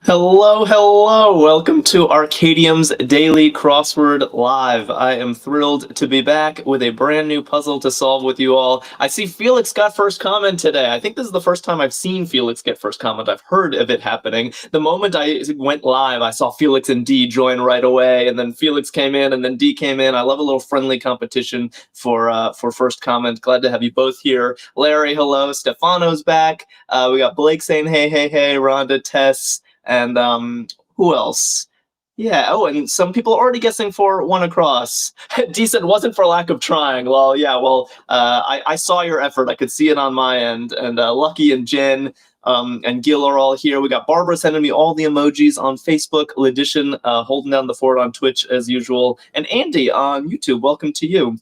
Hello, hello. Welcome to Arkadium's Daily Crossword Live. I am thrilled to be back with a brand new puzzle to solve with you all. I see Felix got first comment today. I think this is the first time I've seen Felix get first comment. I've heard of it happening. The moment I went live, I saw Felix and D join right away, and then Felix came in, and then D came in. I love a little friendly competition for first comment. Glad to have you both here. Larry, hello. Stefano's back. We got Blake saying hey, hey, hey. Rhonda, Tess. And who else? Yeah, oh, and some people are already guessing for one across. Decent wasn't for lack of trying. Well, yeah, well, I saw your effort. I could see it on my end. And Lucky and Jen and Gil are all here. We got Barbara sending me all the emojis on Facebook. Ledition holding down the fort on Twitch as usual. And Andy on YouTube, welcome to you.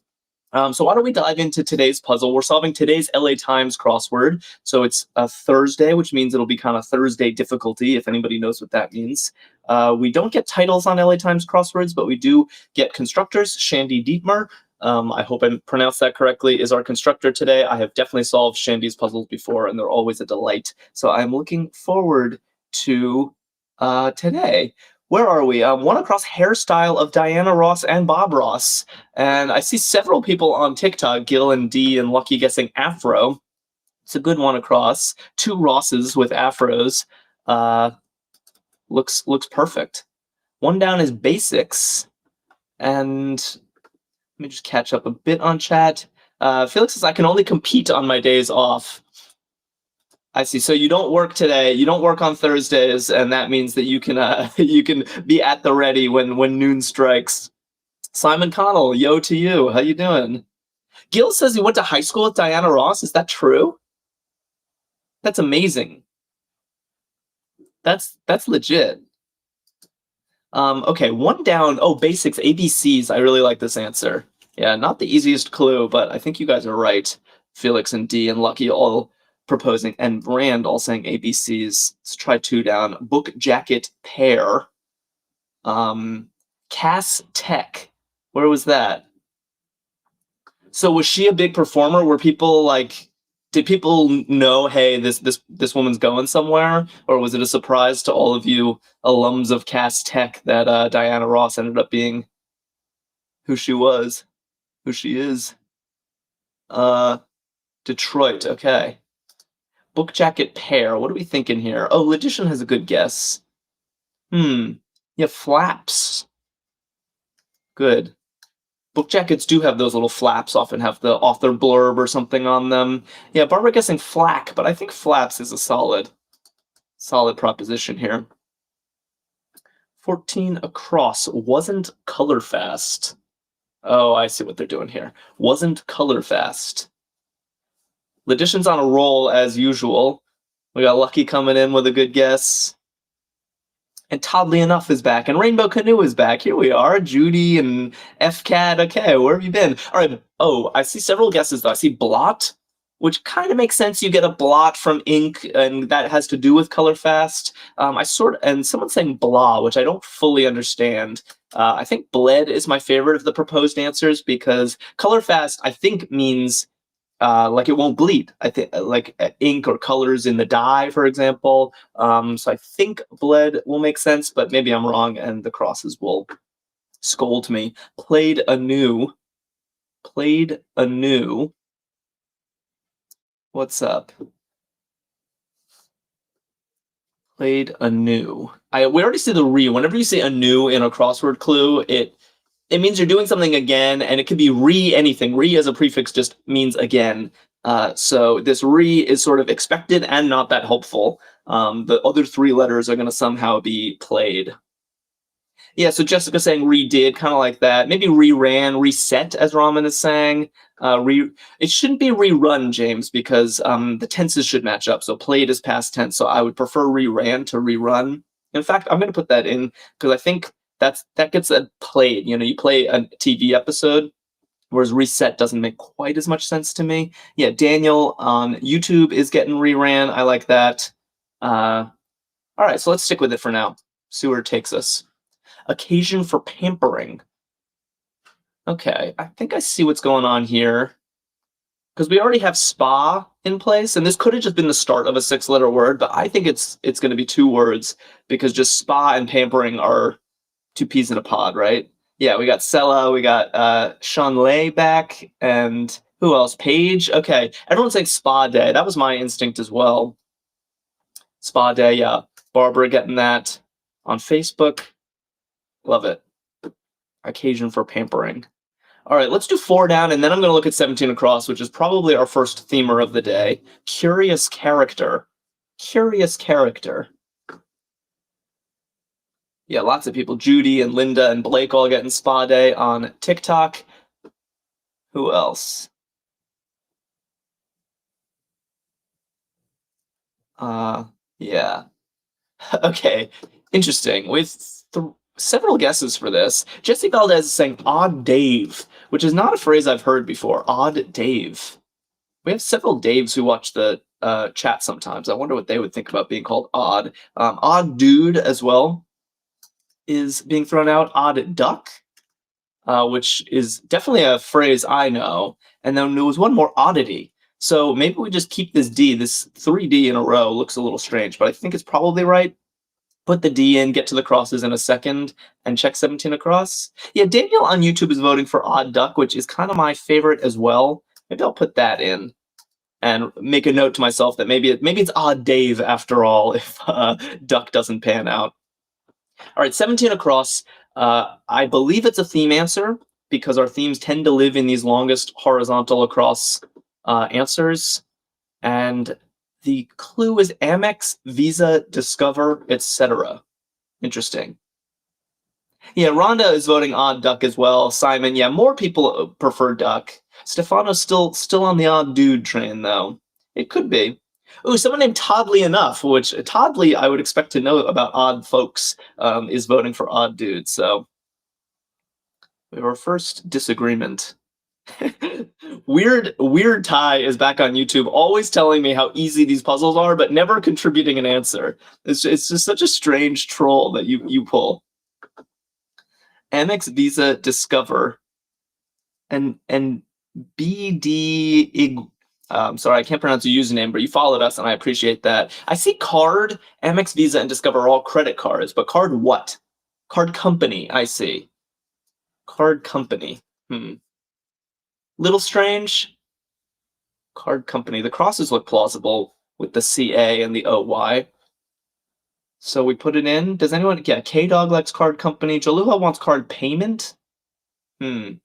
So why don't we dive into today's puzzle? We're solving today's LA Times crossword. So it's a Thursday, which means it'll be kind of Thursday difficulty, if anybody knows what that means. We don't get titles on LA Times crosswords, but we do get constructors. Shandy Dietmar, I hope I pronounced that correctly, is our constructor today. I have definitely solved Shandy's puzzles before, and they're always a delight. So I'm looking forward to today. Where are we? One across hairstyle of Diana Ross and Bob Ross. And I see several people on TikTok, Gil and D and Lucky guessing afro. It's a good one across. Two Rosses with afros. Looks perfect. One down is basics. And let me just catch up a bit on chat. Felix says, I can only compete on my days off. I see. So you don't work today. You don't work on Thursdays, and that means that you can you can be at the ready when noon strikes. Simon Connell, yo to you. How you doing? Gil says he went to high school with Diana Ross. Is that true? That's amazing. That's legit. Okay, one down. Oh, basics, ABCs. I really like this answer. Yeah, not the easiest clue, but I think you guys are right. Felix and D and Lucky all proposing, and Brand all saying ABCs. Let's try two down. Book, jacket, pair. Cass Tech. Where was that? So was she a big performer? Were people like, did people know, hey, this woman's going somewhere? Or was it a surprise to all of you alums of Cass Tech that Diana Ross ended up being who she was, who she is? Detroit, okay. Book, jacket, pair. What are we thinking here? Oh, Ledition has a good guess. Yeah, flaps. Good. Book jackets do have those little flaps, often have the author blurb or something on them. Yeah, Barbara guessing flack, but I think flaps is a solid proposition here. 14 across. Wasn't color fast. Oh, I see what they're doing here. Wasn't color fast. Ledition's on a roll as usual. We got Lucky coming in with a good guess. And Toddly Enough is back, and Rainbow Canoe is back. Here we are, Judy and FCAT. Okay, where have you been? All right. Oh, I see several guesses, though. I see blot, which kind of makes sense. You get a blot from ink, and that has to do with color fast. And someone's saying blah, which I don't fully understand. I think bled is my favorite of the proposed answers because color fast, I think, means like it won't bleed. I think like ink or colors in the dye, for example. So I think bled will make sense, but maybe I'm wrong and the crosses will scold me. Played anew. What's up? Played anew. We already see the re. Whenever you say anew in a crossword clue, it means you're doing something again, and it could be re anything. Re as a prefix just means again. So this re is sort of expected and not that helpful. The other three letters are going to somehow be played. Yeah, so Jessica saying redid, kind of like that. Maybe reran, reset, as Raman is saying. It shouldn't be rerun, James, because the tenses should match up. So played is past tense, so I would prefer reran to rerun. In fact, I'm going to put that in because I think that gets played. You know, you play a TV episode, whereas reset doesn't make quite as much sense to me. Yeah, Daniel on YouTube is getting reran. I like that. All right, so let's stick with it for now. See where it takes us. Occasion for pampering. Okay, I think I see what's going on here. because we already have spa in place, and this could have just been the start of a 6-letter word, but I think it's going to be 2 words because just spa and pampering are 2 peas in a pod, right? Yeah, we got Sella, we got Shanley back, and who else? Paige. Okay, everyone's saying spa day. That was my instinct as well. Spa day, yeah. Barbara getting that on Facebook. Love it. Occasion for pampering. All right, let's do 4 down, and then I'm going to look at 17 across, which is probably our first themer of the day. Curious character. Curious character. Yeah, lots of people. Judy and Linda and Blake all getting spa day on TikTok. Who else? Yeah. Okay, interesting. With several guesses for this. Jesse Valdez is saying odd Dave, which is not a phrase I've heard before. Odd Dave. We have several Daves who watch the chat sometimes. I wonder what they would think about being called odd. Odd dude as well is being thrown out. Odd duck, which is definitely a phrase I know. And then there was one more, oddity. So maybe we just keep this D. This 3D in a row looks a little strange, but I think it's probably right. Put the D in, get to the crosses in a second, and check 17 across. Yeah, Daniel on YouTube is voting for odd duck, which is kind of my favorite as well. Maybe I'll put that in and make a note to myself that maybe it's odd Dave after all if duck doesn't pan out. All right, 17 across. I believe it's a theme answer because our themes tend to live in these longest horizontal across answers. And the clue is Amex, Visa, Discover, etc. Interesting. Yeah, Rhonda is voting odd duck as well. Simon, yeah, more people prefer duck. Stefano's still on the odd dude train, though. It could be. Ooh, someone named Toddly Enough, which Toddly I would expect to know about odd folks, is voting for odd dude. So we have our first disagreement. Weird Ty is back on YouTube, always telling me how easy these puzzles are, but never contributing an answer. It's just such a strange troll that you pull. Amex, Visa, Discover, and BD. Sorry, I can't pronounce your username, but you followed us, and I appreciate that. I see card, Amex, Visa, and Discover are all credit cards, but card what? Card company, I see. Card company. Little strange. Card company. The crosses look plausible with the CA and the OY. So we put it in. Does anyone? Yeah, K-Dog likes card company. Jaluha wants card payment. I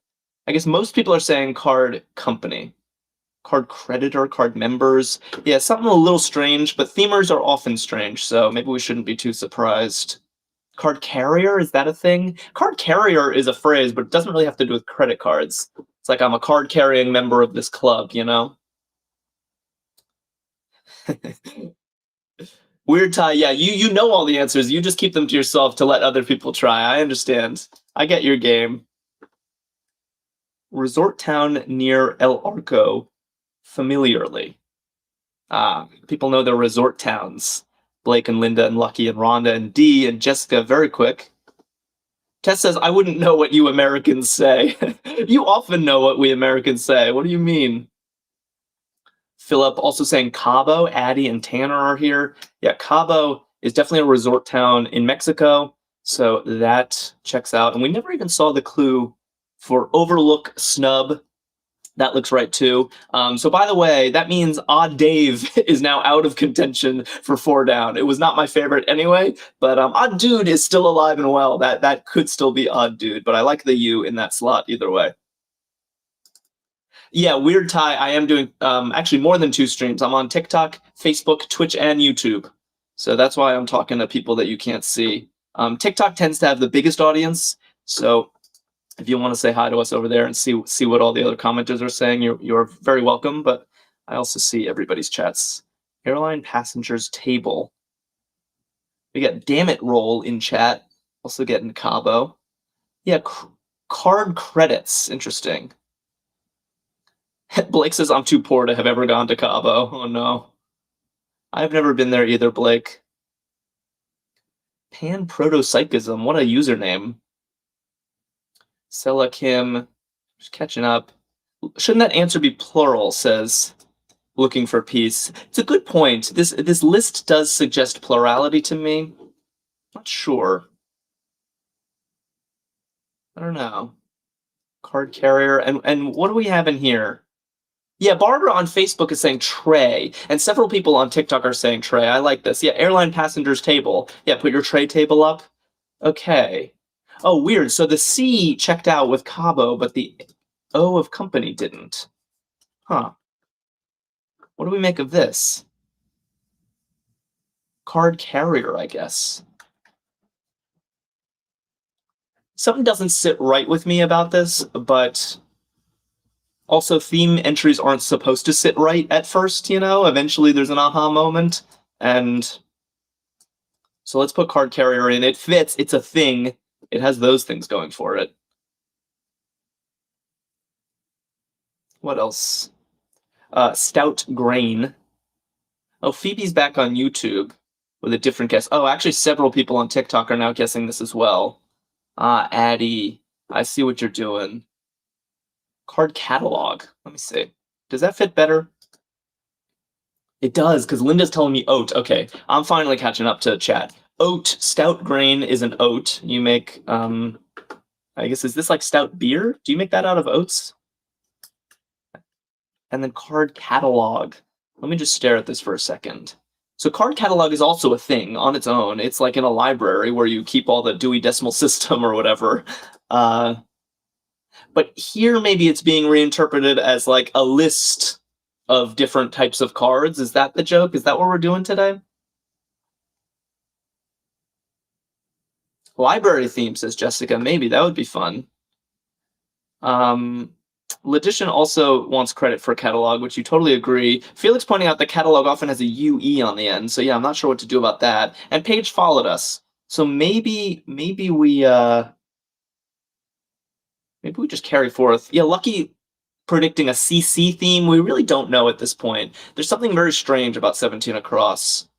guess most people are saying card company. Card creditor, card members. Yeah, something a little strange, but themers are often strange, so maybe we shouldn't be too surprised. Card carrier, is that a thing? Card carrier is a phrase, but it doesn't really have to do with credit cards. It's like I'm a card-carrying member of this club, you know? Weird Ty, yeah, you know all the answers. You just keep them to yourself to let other people try. I understand. I get your game. Resort town near El Arco, familiarly. People know their resort towns. Blake and Linda and Lucky and Rhonda and Dee and Jessica, very quick. Tess says, I wouldn't know what you Americans say. You often know what we Americans say. What do you mean? Philip also saying Cabo, Addie and Tanner are here. Yeah, Cabo is definitely a resort town in Mexico, so that checks out. And we never even saw the clue for Overlook Snub. That looks right too. So by the way, that means Odd Dave is now out of contention for 4 down. It was not my favorite anyway, but Odd Dude is still alive and well. That could still be Odd Dude, but I like the U in that slot either way. Yeah, Weird Ty, I am doing actually more than 2 streams. I'm on TikTok, Facebook, Twitch, and YouTube. So that's why I'm talking to people that you can't see. TikTok tends to have the biggest audience, so if you want to say hi to us over there and see what all the other commenters are saying, you're very welcome. But I also see everybody's chats. Airline passengers table. We got damn it roll in chat. Also getting Cabo. Yeah, card credits. Interesting. Blake says I'm too poor to have ever gone to Cabo. Oh no. I've never been there either, Blake. Pan-protopsychism. What a username. Sella Kim, just catching up. Shouldn't that answer be plural, says Looking for Peace. It's a good point. This list does suggest plurality to me. Not sure. I don't know. Card carrier. And what do we have in here? Yeah, Barbara on Facebook is saying tray, and several people on TikTok are saying tray. I like this. Yeah, airline passengers table. Yeah, put your tray table up. Okay. Oh, weird. So the C checked out with Cabo, but the O of company didn't. Huh. What do we make of this? Card carrier, I guess. Something doesn't sit right with me about this, but also theme entries aren't supposed to sit right at first, you know? Eventually there's an aha moment, and so let's put card carrier in. It fits, it's a thing. It has those things going for it. What else? Stout grain. Oh, Phoebe's back on YouTube with a different guess. Oh, actually, several people on TikTok are now guessing this as well. Addie, I see what you're doing. Card catalog. Let me see. Does that fit better? It does, because Linda's telling me oat. Okay, I'm finally catching up to chat. Oat, stout grain is an oat. You make, I guess, is this like stout beer? Do you make that out of oats? And then card catalog. Let me just stare at this for a second. So card catalog is also a thing on its own. It's like in a library where you keep all the Dewey Decimal System or whatever. But here maybe it's being reinterpreted as like a list of different types of cards. Is that the joke? Is that what we're doing today? Library theme, says Jessica. Maybe that would be fun. Letition also wants credit for catalog, which you totally agree. Felix pointing out the catalog often has a UE on the end, so yeah, I'm not sure what to do about that. And Paige followed us, so maybe we just carry forth. Yeah, Lucky predicting a CC theme. We really don't know at this point. There's something very strange about 17 Across.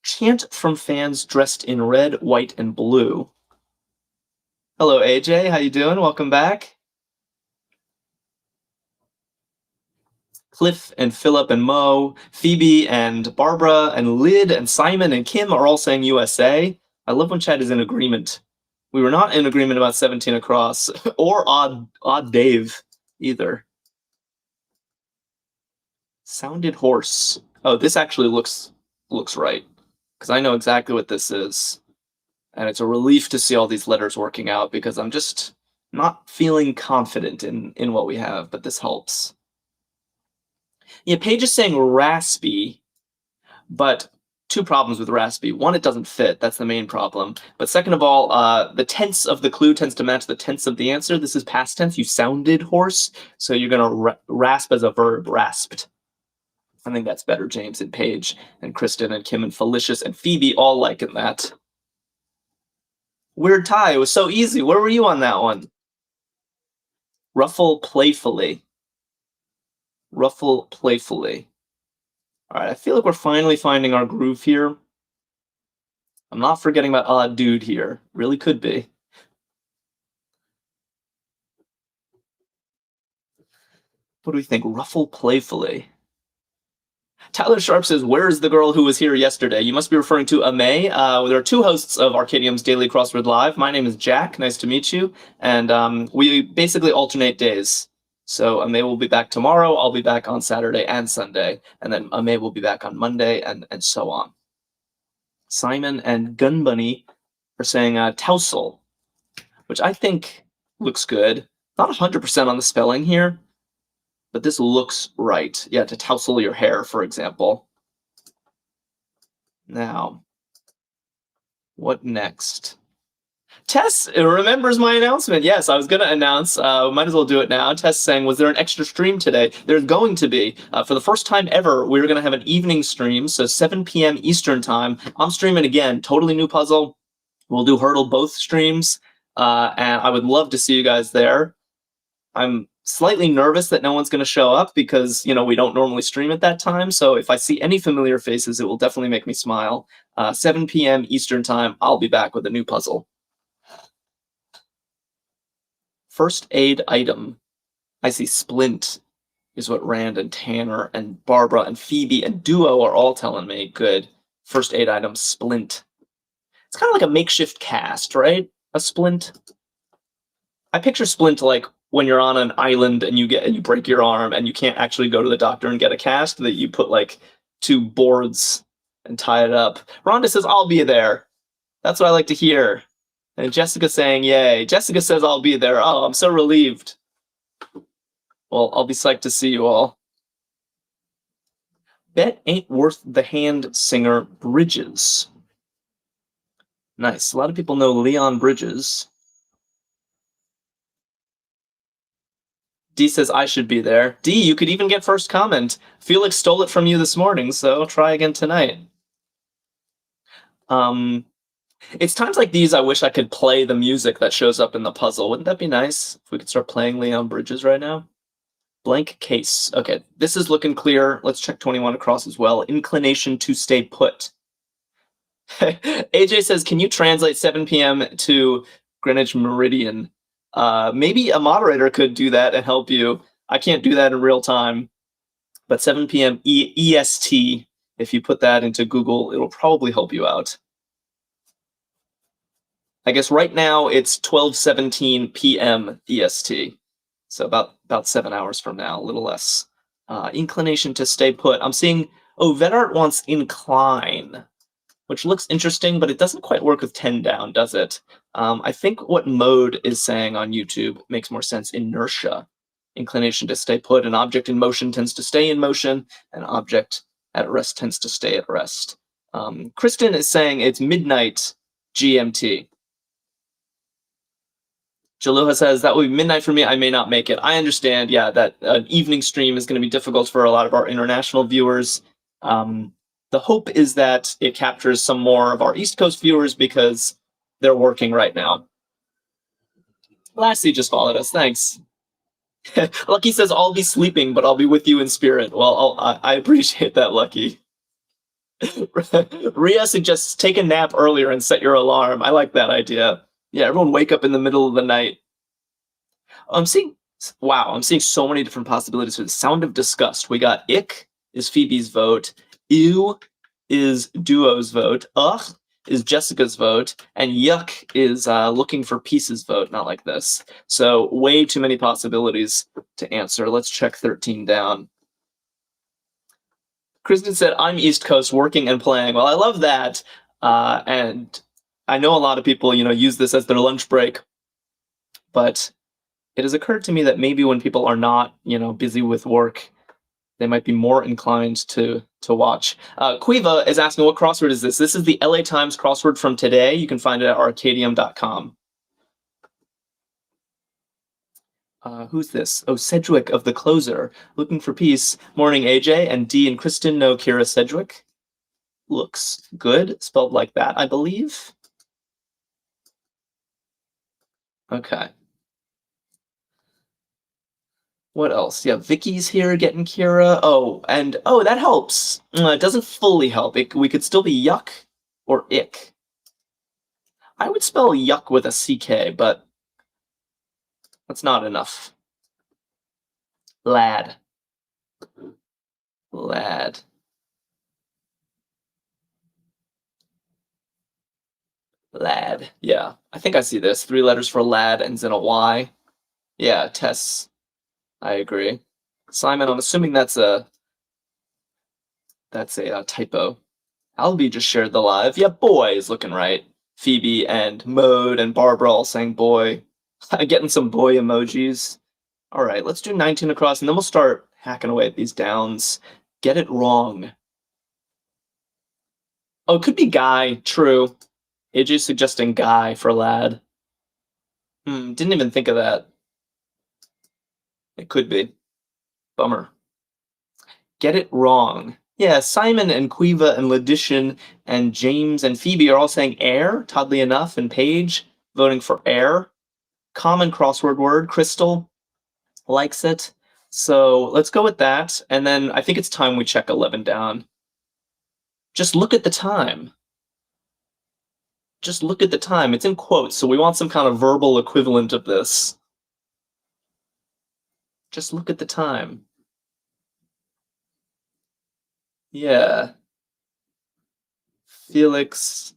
Chant from fans dressed in red, white, and blue. Hello, AJ. How you doing? Welcome back. Cliff and Philip and Mo, Phoebe and Barbara and Lyd and Simon and Kim are all saying USA. I love when chat is in agreement. We were not in agreement about 17 Across or Odd Dave either. Sounded Horse. Oh, this actually looks right, because I know exactly what this is. And it's a relief to see all these letters working out, because I'm just not feeling confident in what we have, but this helps. Yeah, Paige is saying raspy, but two problems with raspy. One, it doesn't fit. That's the main problem. But second of all, the tense of the clue tends to match the tense of the answer. This is past tense. You sounded horse, so you're going to rasp as a verb, rasped. I think that's better. James and Paige and Kristen and Kim and Felicious and Phoebe all liking that. Weird tie. It was so easy. Where were you on that one? Ruffle playfully. Ruffle playfully. All right, I feel like we're finally finding our groove here. I'm not forgetting about Odd Dude here. Really could be. What do we think? Ruffle playfully. Tyler Sharp says, "Where's the girl who was here yesterday?" You must be referring to Amay. There are two hosts of Arkadium's Daily Crossword Live. My name is Jack. Nice to meet you. And we basically alternate days. So Amay will be back tomorrow. I'll be back on Saturday and Sunday. And then Amay will be back on Monday, and so on. Simon and Gun Bunny are saying tousle, which I think looks good. Not 100% on the spelling here, but this looks right. Yeah, to tousle your hair, for example. Now, what next? Tess remembers my announcement. Yes, I was going to announce. Might as well do it now. Tess saying, was there an extra stream today? There's going to be. For the first time ever, we're going to have an evening stream, so 7 p.m. Eastern time. I'm streaming again. Totally new puzzle. We'll do Hurdle both streams, and I would love to see you guys there. I'm slightly nervous that no one's going to show up because, you know, we don't normally stream at that time. So if I see any familiar faces, it will definitely make me smile. 7 p.m. Eastern time, I'll be back with a new puzzle. First aid item. I see splint is what Rand and Tanner and Barbara and Phoebe and Duo are all telling me. Good. First aid item, splint. It's kind of like a makeshift cast, right? A splint. I picture splint like when you're on an island and you break your arm and you can't actually go to the doctor and get a cast, that you put like two boards and tie it up. Rhonda says, I'll be there. That's what I like to hear. And Jessica saying, yay. Jessica says, I'll be there. Oh, I'm so relieved. Well, I'll be psyched to see you all. Bet ain't worth the hand singer Bridges. Nice. A lot of people know Leon Bridges. D says, I should be there. D, you could even get first comment. Felix stole it from you this morning, so try again tonight. It's times like these I wish I could play the music that shows up in the puzzle. Wouldn't that be nice if we could start playing Leon Bridges right now? Blank case. Okay, this is looking clear. Let's check 21 across as well. Inclination to stay put. AJ says, can you translate 7 p.m. to Greenwich Meridian? Maybe a moderator could do that and help you. I can't do that in real time. But 7 p.m. EST, if you put that into Google, it'll probably help you out. I guess right now it's 12:17 p.m. EST. So about 7 hours from now, a little less. Inclination to stay put. I'm seeing, Vedart wants incline, which looks interesting, but it doesn't quite work with 10 down, does it? I think what Mode is saying on YouTube makes more sense. Inertia. Inclination to stay put. An object in motion tends to stay in motion. An object at rest tends to stay at rest. Kristen is saying it's midnight GMT. Jaluha says, that will be midnight for me. I may not make it. I understand, yeah, that an evening stream is going to be difficult for a lot of our international viewers. The hope is that it captures some more of our East Coast viewers because they're working right now. Lassie just followed us. Thanks. Lucky says, I'll be sleeping, but I'll be with you in spirit. Well, I appreciate that, Lucky. Ria suggests take a nap earlier and set your alarm. I like that idea. Yeah, everyone wake up in the middle of the night. I'm seeing so many different possibilities for the sound of disgust. We got ick is Phoebe's vote. Ew is Duo's vote. Ugh is Jessica's vote. And yuck is looking for pieces vote, not like this. So way too many possibilities to answer. Let's check 13 down. Kristen said, I'm East Coast working and playing. Well, I love that. And I know a lot of people, use this as their lunch break. But it has occurred to me that maybe when people are not, busy with work, they might be more inclined to watch. Quiva is asking, what crossword is this? This is the LA Times crossword from today. You can find it at Arkadium.com. Who's this? Oh, Sedgwick of The Closer. Looking for peace. Morning, AJ. And D and Kristen know Kira Sedgwick. Looks good. Spelled like that, I believe. Okay. What else? Yeah, Vicky's here getting Kira. Oh, that helps. It doesn't fully help. We could still be yuck or ick. I would spell yuck with a CK, but that's not enough. Lad. Lad. Lad. Yeah, I think I see this. 3 letters for lad ends in a Y. Yeah, Tess. I agree. Simon, I'm assuming that's a typo. Albie just shared the live. Yeah, boy is looking right. Phoebe and Mode and Barbara all saying boy. Getting some boy emojis. All right, let's do 19 across, and then we'll start hacking away at these downs. Get it wrong. Oh, it could be guy. True. AJ's suggesting guy for lad. Didn't even think of that. It could be. Bummer. Get it wrong. Yeah, Simon and Quiva and Ladician and James and Phoebe are all saying air, oddly enough, and Paige voting for air. Common crossword word. Crystal likes it. So let's go with that. And then I think it's time we check 11 down. Just look at the time. Just look at the time. It's in quotes, so we want some kind of verbal equivalent of this. Just look at the time. Yeah. Felix.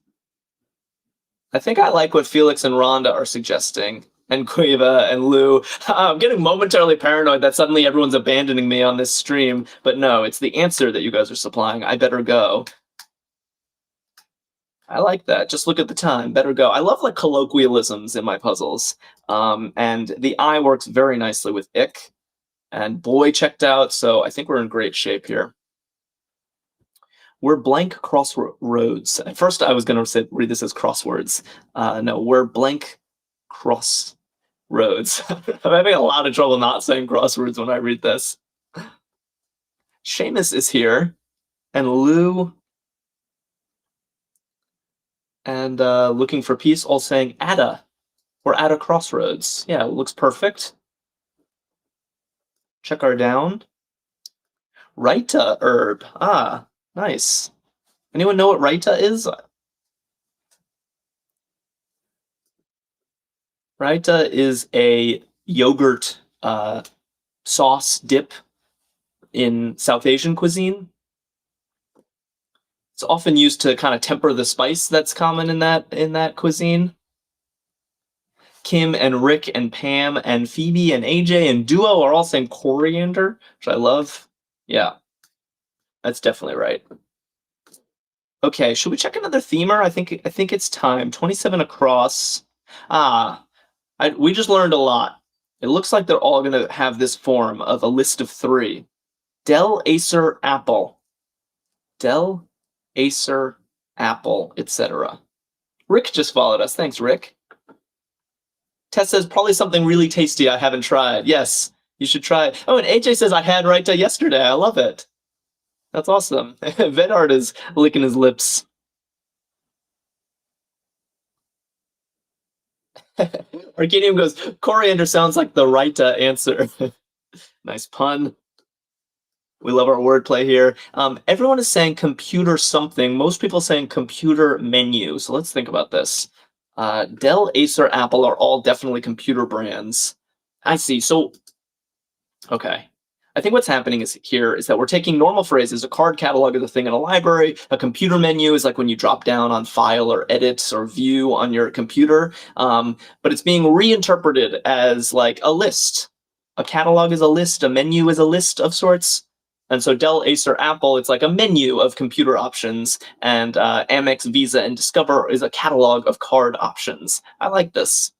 I think I like what Felix and Rhonda are suggesting. And Quiva and Lou. I'm getting momentarily paranoid that suddenly everyone's abandoning me on this stream. But no, it's the answer that you guys are supplying. I better go. I like that. Just look at the time. Better go. I love like colloquialisms in my puzzles. And the I works very nicely with ick. And boy checked out, so I think we're in great shape here. We're blank crossroads. At first, I was going to read this as crosswords. No, we're blank crossroads. I'm having a lot of trouble not saying crosswords when I read this. Seamus is here, and Lou, and looking for peace, all saying Ada. We're at a crossroads. Yeah, it looks perfect. Check our down. Raita herb. Ah, nice. Anyone know what raita is? Raita is a yogurt sauce dip in South Asian cuisine. It's often used to kind of temper the spice that's common in that cuisine. Kim and Rick and Pam and Phoebe and AJ and Duo are all saying coriander, which I love. Yeah, that's definitely right. Okay, should we check another themer? I think it's time. 27 across. We just learned a lot. It looks like they're all going to have this form of a list of 3. Dell, Acer, Apple. Dell, Acer, Apple, etc. Rick just followed us. Thanks, Rick. Tess says, probably something really tasty I haven't tried. Yes, you should try it. Oh, and AJ says, I had raita yesterday. I love it. That's awesome. Vedard is licking his lips. Arkadium goes, coriander sounds like the raita answer. Nice pun. We love our wordplay here. Everyone is saying computer something. Most people saying computer menu. So let's think about this. Dell, Acer, Apple are all definitely computer brands. I see. So, okay. I think what's happening is that we're taking normal phrases. A card catalog is a thing in a library. A computer menu is like when you drop down on File or Edit or View on your computer. But it's being reinterpreted as like a list. A catalog is a list. A menu is a list of sorts. And so Dell, Acer, Apple, it's like a menu of computer options. And Amex, Visa, and Discover is a catalog of card options. I like this.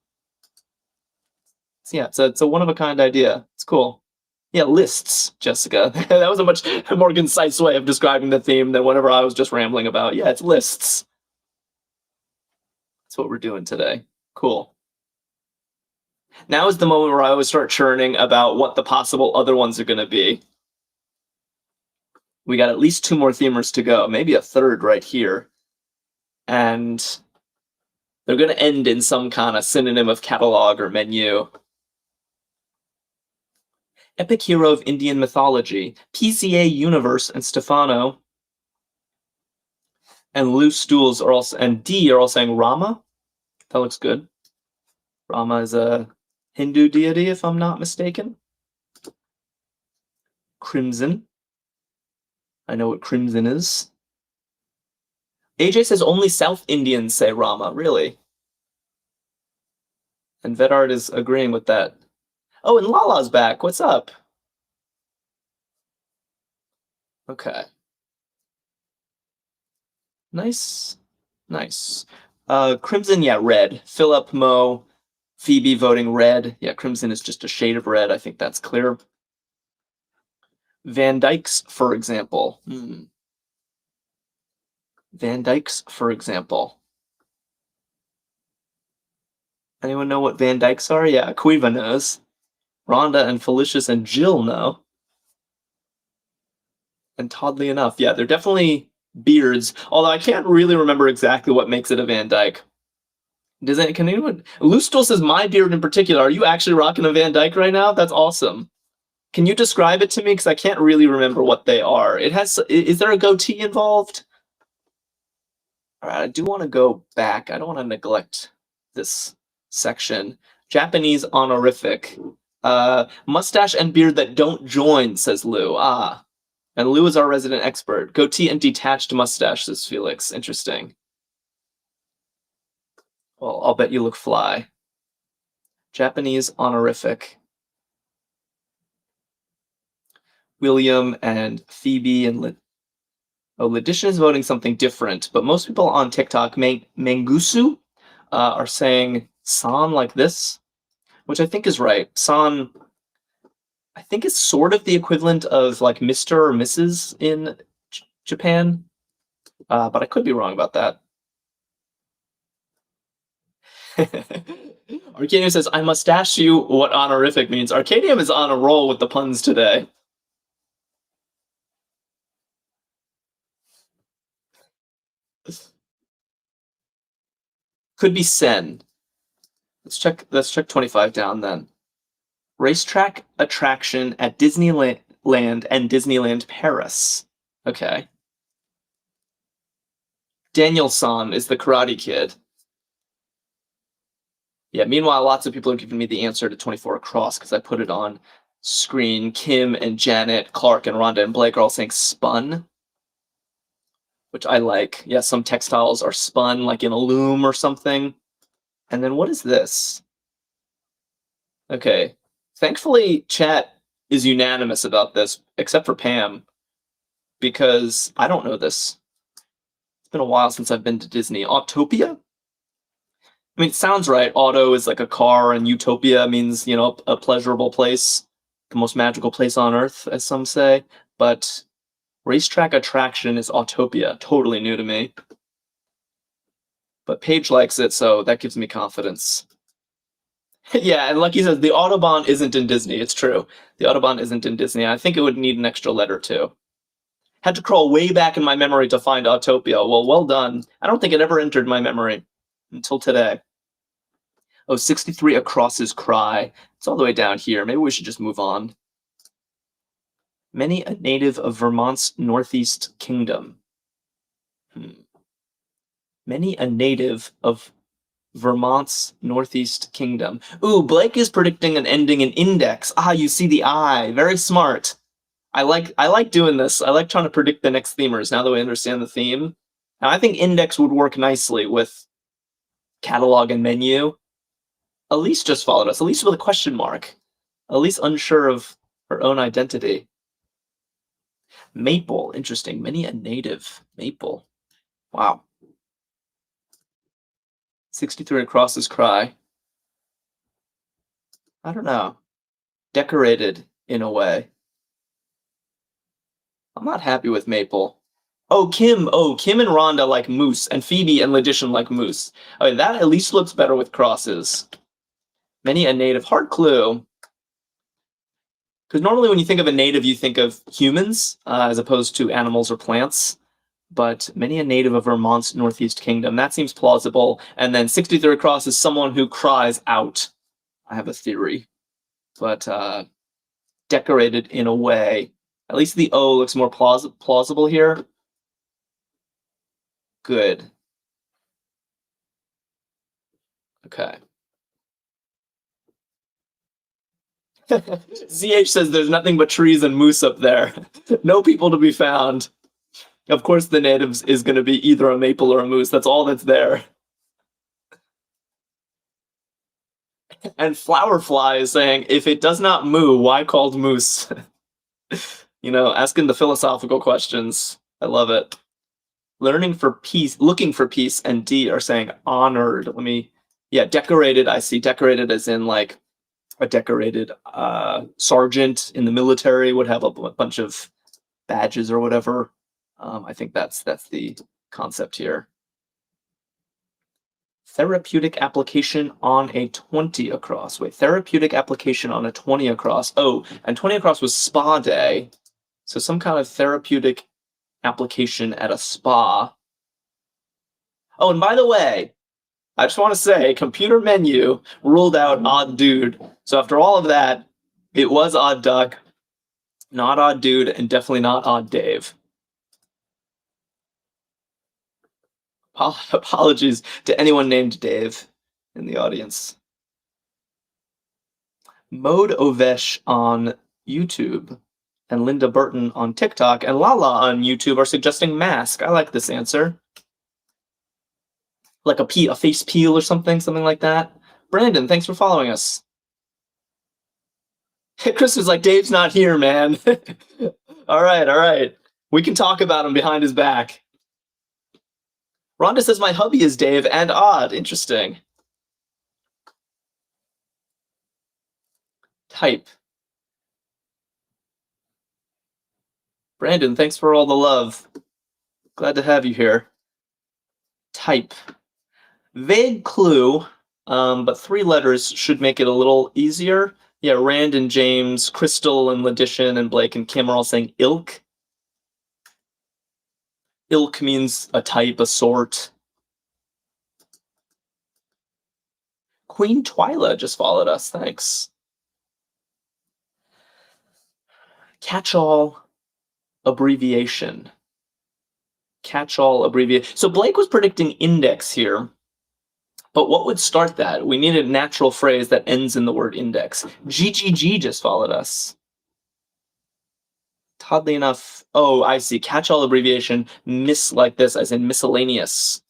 So yeah, it's a one-of-a-kind idea. It's cool. Yeah, lists, Jessica. That was a much more concise way of describing the theme than whatever I was just rambling about. Yeah, it's lists. That's what we're doing today. Cool. Now is the moment where I always start churning about what the possible other ones are going to be. We got at least 2 more themers to go, maybe a third right here. And they're going to end in some kind of synonym of catalog or menu. Epic hero of Indian mythology, PCA Universe and Stefano. And Loose Stools are also, and D are all saying Rama. That looks good. Rama is a Hindu deity, if I'm not mistaken. Crimson. I know what crimson is. AJ says only South Indians say Rama, really? And Vedard is agreeing with that. Oh, and Lala's back. What's up? Okay. Nice. Nice. Crimson, yeah, red. Philip, Mo, Phoebe voting red. Yeah, crimson is just a shade of red. I think that's clear. Van Dyke's, for example. Van Dyke's, for example. Anyone know what Van Dyke's are? Yeah, Quiva knows. Rhonda and Felicius and Jill know. And oddly enough, yeah, they're definitely beards. Although I can't really remember exactly what makes it a Van Dyke. Can anyone? Lustel says my beard in particular. Are you actually rocking a Van Dyke right now? That's awesome. Can you describe it to me? Because I can't really remember what they are. Is there a goatee involved? All right, I do want to go back. I don't want to neglect this section. Japanese honorific. Mustache and beard that don't join, says Lou. Ah. And Lou is our resident expert. Goatee and detached mustache, says Felix. Interesting. Well, I'll bet you look fly. Japanese honorific. William and Phoebe and Letitia is voting something different, but most people on TikTok, Mangusu, are saying san like this, which I think is right. San, I think, is sort of the equivalent of like Mr. or Mrs. in Japan, but I could be wrong about that. Arkadium says, I must ask you what honorific means. Arkadium is on a roll with the puns today. Could be sen. Let's check 25 down then. Racetrack attraction at Disneyland and Disneyland Paris. Okay. Daniel-san is the Karate Kid. Yeah, meanwhile, lots of people are giving me the answer to 24 across because I put it on screen. Kim and Janet, Clark and Rhonda and Blake are all saying spun, which I like. Yeah, some textiles are spun like in a loom or something. And then what is this? Okay. Thankfully, chat is unanimous about this, except for Pam, because I don't know this. It's been a while since I've been to Disney. Autopia? I mean, it sounds right. Auto is like a car, and utopia means, a pleasurable place, the most magical place on earth, as some say. But racetrack attraction is Autopia. Totally new to me. But Paige likes it, so that gives me confidence. Yeah, and Lucky says the Autobahn isn't in Disney. It's true. The Autobahn isn't in Disney. I think it would need an extra letter, too. Had to crawl way back in my memory to find Autopia. Well done. I don't think it ever entered my memory until today. Oh, 63 across his cry. It's all the way down here. Maybe we should just move on. Many a native of Vermont's Northeast Kingdom. Many a native of Vermont's Northeast Kingdom. Ooh, Blake is predicting an ending in index. Ah, you see the I. Very smart. I like doing this. I like trying to predict the next themers now that we understand the theme. And I think index would work nicely with catalog and menu. Elise just followed us. Elise with a question mark. Elise unsure of her own identity. Maple, interesting. Many a native. Maple. Wow. 63 across his cry. I don't know. Decorated in a way. I'm not happy with Maple. Oh, Kim and Rhonda like moose, and Phoebe and Letitia like moose. Okay, that at least looks better with crosses. Many a native. Hard clue. Because normally when you think of a native, you think of humans as opposed to animals or plants. But many a native of Vermont's Northeast Kingdom. That seems plausible. And then 63 across is someone who cries out. I have a theory. But decorated in a way. At least the O looks more plausible here. Good. Okay. ZH says there's nothing but trees and moose up there. No people to be found. Of course, the natives is going to be either a maple or a moose. That's all that's there. And Flowerfly is saying, if it does not moo, why called moose? Asking the philosophical questions. I love it. Looking for peace, and D are saying honored. Decorated. I see decorated as in like a decorated sergeant in the military would have a bunch of badges or whatever. I think that's the concept here. Therapeutic application on a 20 across. Wait, therapeutic application on a 20 across. Oh, and 20 across was spa day. So some kind of therapeutic application at a spa. Oh, and by the way, I just want to say, computer menu ruled out odd dude. So after all of that, it was odd duck, not odd dude, and definitely not odd Dave. Apologies to anyone named Dave in the audience. Mode Ovesh on YouTube and Linda Burton on TikTok and Lala on YouTube are suggesting mask. I like this answer. Like a face peel or something like that. Brandon, thanks for following us. Chris was like, Dave's not here, man. All right. We can talk about him behind his back. Rhonda says my hubby is Dave and odd. Interesting. Type. Brandon, thanks for all the love. Glad to have you here. Type. Vague clue, but 3 letters should make it a little easier. Yeah, Rand and James, Crystal and Ladishan and Blake and Kim are all saying ilk. Ilk means a type, a sort. Queen Twyla just followed us, thanks. Catch-all abbreviation. Catch-all abbreviation. So Blake was predicting index here, but what would start that? We need a natural phrase that ends in the word index. GGG just followed us. Oddly enough, oh, I see. Catch-all abbreviation, miss like this, as in miscellaneous.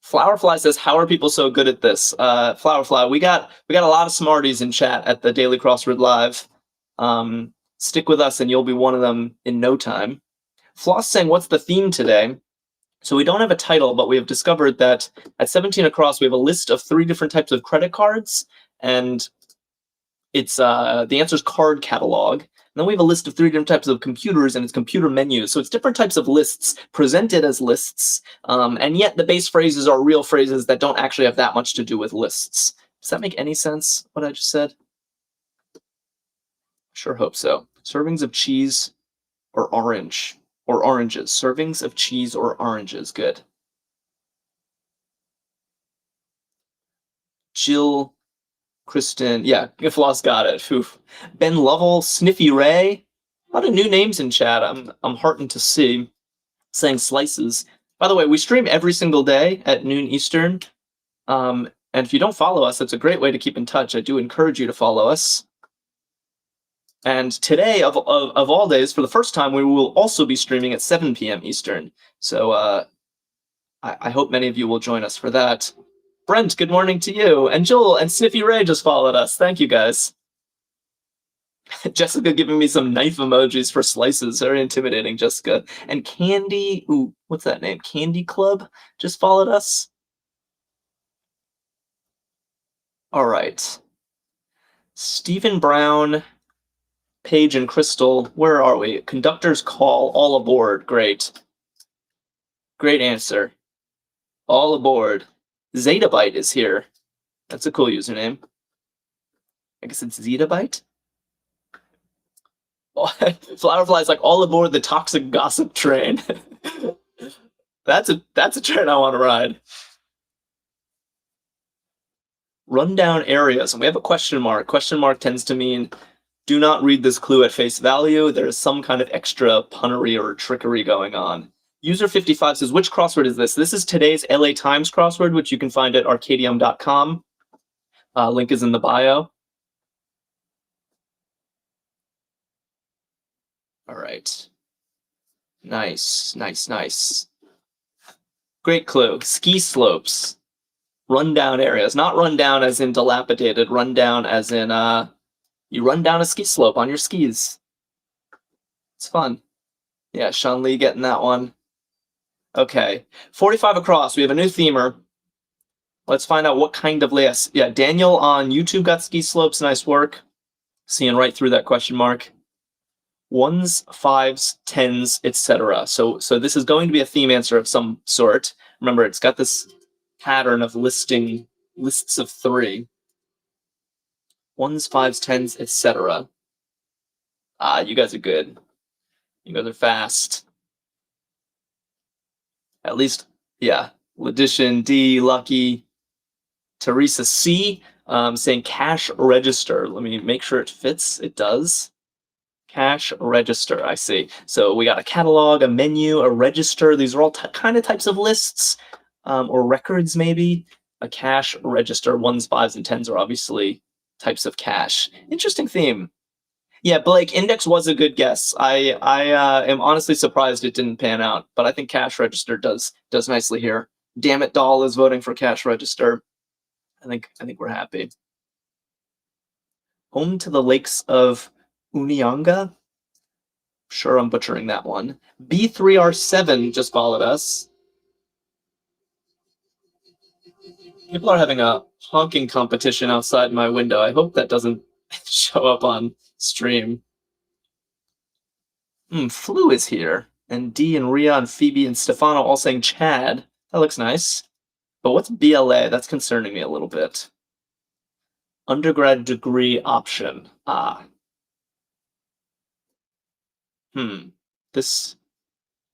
Flowerfly says, how are people so good at this? Flowerfly, we got a lot of smarties in chat at the Daily Crossword Live. Stick with us and you'll be one of them in no time. Floss saying, what's the theme today? So we don't have a title, but we have discovered that at 17 across, we have a list of 3 different types of credit cards, and it's the answer is card catalog. And then we have a list of 3 different types of computers, and it's computer menus. So it's different types of lists presented as lists, and yet the base phrases are real phrases that don't actually have that much to do with lists. Does that make any sense, what I just said? Sure hope so. Servings of cheese or orange. Or oranges. Servings of cheese or oranges. Good. Jill, Kristen. Yeah, Floss got it. Oof. Ben Lovell, Sniffy Ray. A lot of new names in chat. I'm heartened to see. Saying slices. By the way, we stream every single day at noon Eastern. And if you don't follow us, it's a great way to keep in touch. I do encourage you to follow us. And today, of all days, for the first time, we will also be streaming at 7 p.m. Eastern. So I hope many of you will join us for that. Brent, good morning to you. And Joel and Sniffy Ray just followed us. Thank you, guys. Jessica giving me some knife emojis for slices. Very intimidating, Jessica. And Candy, ooh, what's that name? Candy Club just followed us. All right. Stephen Brown, Paige and Crystal, where are we? Conductor's call, all aboard. Great. Great answer. All aboard. Zetabyte is here. That's a cool username. I guess it's Zetabyte? Flowerfly's like, all aboard the toxic gossip train. That's a train I want to ride. Rundown areas, and we have a question mark. Question mark tends to mean do not read this clue at face value. There is some kind of extra punnery or trickery going on. User 55 says, which crossword is this? This is today's LA Times crossword, which you can find at arkadium.com. Link is in the bio. All right. Nice. Great clue. Ski slopes. Rundown areas. Not rundown as in dilapidated. Rundown as in you run down a ski slope on your skis. It's fun. Yeah, Sean Lee getting that one. Okay. 45 across. We have a new themer. Let's find out what kind of list. Yeah, Daniel on YouTube got ski slopes. Nice work. Seeing right through that question mark. 1s, 5s, 10s, etc. So this is going to be a theme answer of some sort. Remember, it's got this pattern of listing lists of 3. 1s, 5s, 10s, etc. You guys are good. You guys are fast. At least, yeah. Ladishan, D, Lucky, Teresa C, saying cash register. Let me make sure it fits. It does. Cash register, I see. So we got a catalog, a menu, a register. These are all kind of types of lists, or records maybe. A cash register, 1s, 5s, and 10s are obviously types of cash. Interesting theme. Yeah, Blake, index was a good guess. I am honestly surprised it didn't pan out, but I think cash register does nicely here. Damn it, Doll is voting for cash register. I think we're happy. Home to the lakes of Unianga. Sure, I'm butchering that one. B3R7 just followed us. People are having a honking competition outside my window. I hope that doesn't show up on stream. Flu is here. And D and Ria and Phoebe and Stefano all saying Chad. That looks nice. But what's BLA? That's concerning me a little bit. Undergrad degree option. This...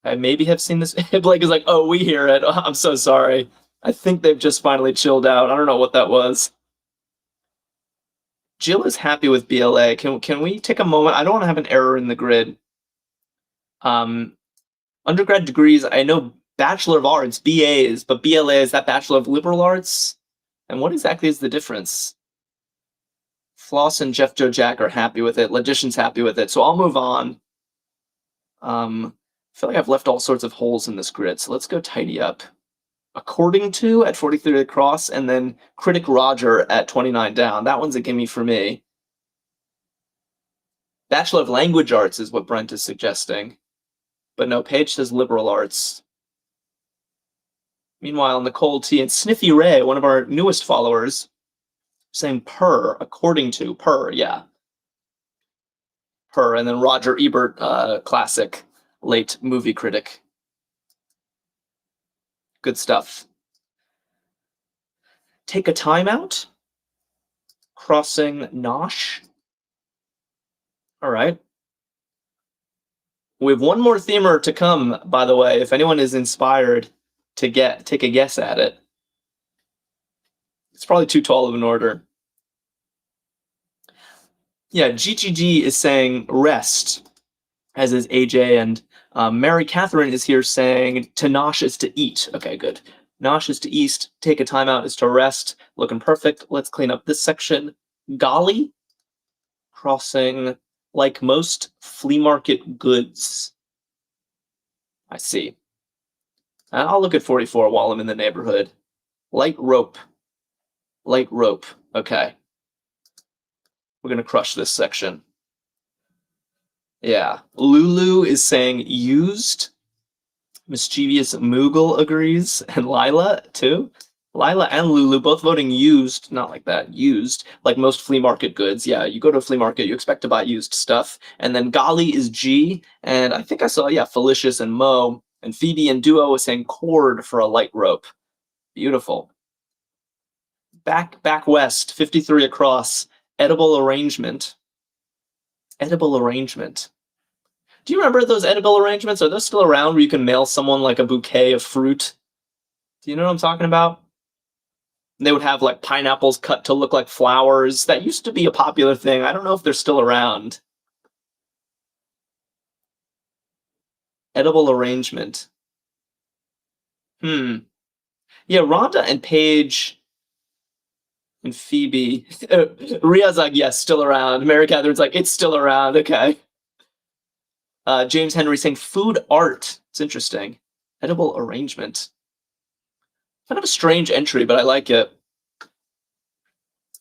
I maybe have seen this. Blake is like, oh, we hear it. I'm so sorry. I think they've just finally chilled out. I don't know what that was. Jill is happy with BLA. Can we take a moment? I don't want to have an error in the grid. Undergrad degrees, I know Bachelor of Arts, BAs, but BLA, is that Bachelor of Liberal Arts? And what exactly is the difference? Floss and Jeff Joe Jack are happy with it. Logician's happy with it. So I'll move on. I feel like I've left all sorts of holes in this grid, so let's go tidy up. According to at 43 across, and then Critic Roger at 29 down. That one's a gimme for me. Bachelor of Language Arts is what Brent is suggesting. But no, Paige says liberal arts. Meanwhile, Nicole T and Sniffy Ray, one of our newest followers, saying per, according to, per, yeah. Per, and then Roger Ebert, classic, late movie critic. Good stuff. Take a timeout. Crossing Nosh. All right. We have one more themer to come, by the way, if anyone is inspired to take a guess at it. It's probably too tall of an order. Yeah, GGG is saying rest, as is AJ, and Mary Catherine is here saying to nosh is to eat. Okay, good. Nosh is to eat, take a timeout is to rest. Looking perfect. Let's clean up this section. Golly, crossing like most flea market goods. I see. I'll look at 44 while I'm in the neighborhood. Light rope. Light rope. Okay. We're going to crush this section. Yeah. Lulu is saying used. Mischievous Moogle agrees. And Lila, too. Lila and Lulu both voting used. Not like that. Used. Like most flea market goods. Yeah, you go to a flea market, you expect to buy used stuff. And then Golly is G. And I think I saw, yeah, Felicious and Mo. And Phoebe and Duo was saying cord for a light rope. Beautiful. Back west, 53 across. Edible arrangement. Edible arrangement. Do you remember those edible arrangements? Are those still around where you can mail someone like a bouquet of fruit? Do you know what I'm talking about? They would have like pineapples cut to look like flowers. That used to be a popular thing. I don't know if they're still around. Edible arrangement. Yeah, Rhonda and Paige and Phoebe. Ria's like, yes, still around. Mary Catherine's like, it's still around. Okay. James Henry saying food art. It's interesting. Edible arrangement. Kind of a strange entry, but I like it.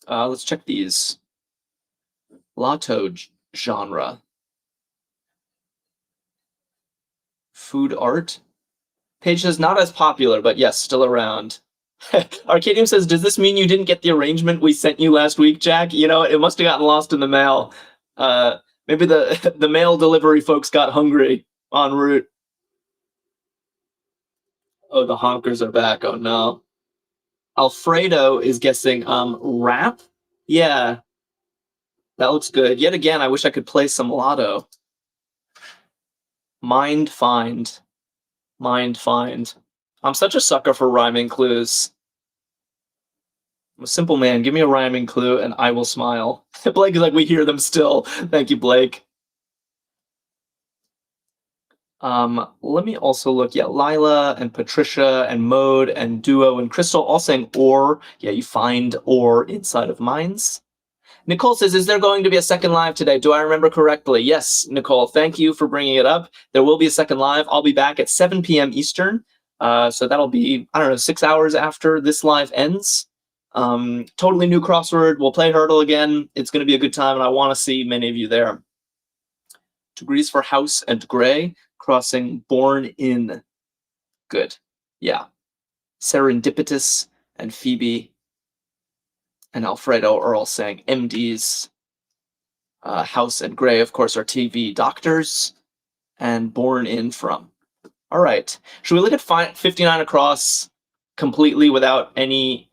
Let's check these. Lotto genre. Food art. Paige says not as popular, but yes, still around. Arkadium says, does this mean you didn't get the arrangement we sent you last week, Jack? You know, it must have gotten lost in the mail. Maybe the mail delivery folks got hungry en route. Oh, the honkers are back. Oh, no. Alfredo is guessing rap? Yeah. That looks good. Yet again, I wish I could play some lotto. Mind find. Mind find. I'm such a sucker for rhyming clues. I'm a simple man. Give me a rhyming clue and I will smile. Blake is like, we hear them still. Thank you, Blake. Let me also look. Yeah, Lila and Patricia and Mode and Duo and Crystal all saying ore. Yeah, you find ore inside of mines. Nicole says, is there going to be a second live today? Do I remember correctly? Yes, Nicole, thank you for bringing it up. There will be a second live. I'll be back at 7 p.m. Eastern. So that'll be, I don't know, 6 hours after this live ends. Totally new crossword. We'll play Hurdle again. It's going to be a good time, and I want to see many of you there. Degrees for House and Gray, crossing Born in. Good. Yeah. Serendipitous and Phoebe and Alfredo are all saying MDs. House and Gray, of course, are TV doctors, and Born in from. All right. Should we look at 59 across completely without any